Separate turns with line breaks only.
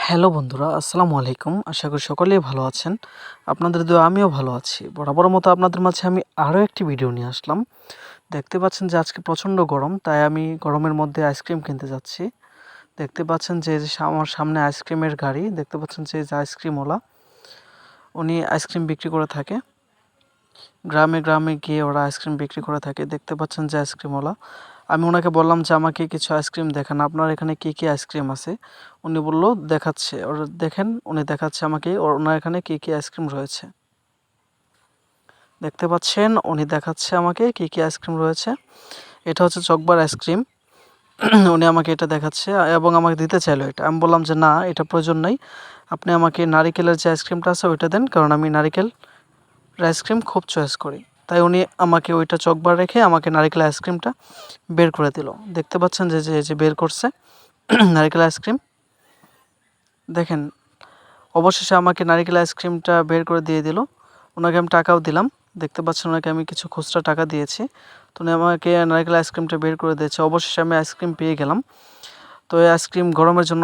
Hello বন্ধুরা, আসসালামু আলাইকুম। আশা করি সকলেই ভালো আছেন। আপনাদের দোয়ায় আমিও ভালো আছি। বরাবরের মতো আপনাদের মাঝে আমি আরও একটি ভিডিও নিয়ে আসলাম। দেখতে পাচ্ছেন যে আজকে প্রচণ্ড গরম, তাই আমি গরমের মধ্যে আইসক্রিম কিনতে যাচ্ছি। দেখতে পাচ্ছেন যে আমার সামনে আইসক্রিমের গাড়ি, দেখতে পাচ্ছেন যে আইসক্রিমওয়ালা উনি আইসক্রিম বিক্রি করে থাকে। গ্রামে গ্রামে গিয়ে ওরা আইসক্রিম বিক্রি করে থাকে। দেখতে পাচ্ছেন যে আইসক্রিমওয়ালা, আমি ওনাকে বললাম যে আমাকে কিছু আইসক্রিম দেখান, আপনার এখানে কী কী আইসক্রিম আছে। উনি বলল দেখাচ্ছে, ওর দেখেন উনি দেখাচ্ছে আমাকে ওনার এখানে কী কী আইসক্রিম রয়েছে। দেখতে পাচ্ছেন উনি দেখাচ্ছে আমাকে কী কী আইসক্রিম রয়েছে। এটা হচ্ছে চকবার আইসক্রিম। উনি আমাকে এটা দেখাচ্ছে এবং আমাকে দিতে চাইলো এটা। আমি বললাম যে না, এটা প্রয়োজন নেই, আপনি আমাকে নারিকেলের যে আইসক্রিমটা আছে ওইটা দেন, কারণ আমি নারিকেল আইসক্রিম খুব চয়েস করি। তাই উনি আমাকে ওইটা চকবার রেখে আমাকে নারিকেল আইসক্রিমটা বের করে দিল। দেখতে পাচ্ছেন যে যে যে বের করছে নারিকেল আইসক্রিম। দেখেন, অবশেষে আমাকে নারিকেল আইসক্রিমটা বের করে দিয়ে দিল। ওনাকে আমি টাকাও দিলাম। দেখতে পাচ্ছেন ওনাকে আমি কিছু খুচরা টাকা দিয়েছি। তো উনি আমাকে নারিকেল আইসক্রিমটা বের করে দিয়েছে। অবশেষে আমি আইসক্রিম পেয়ে গেলাম। তো এই আইসক্রিম গরমের জন্য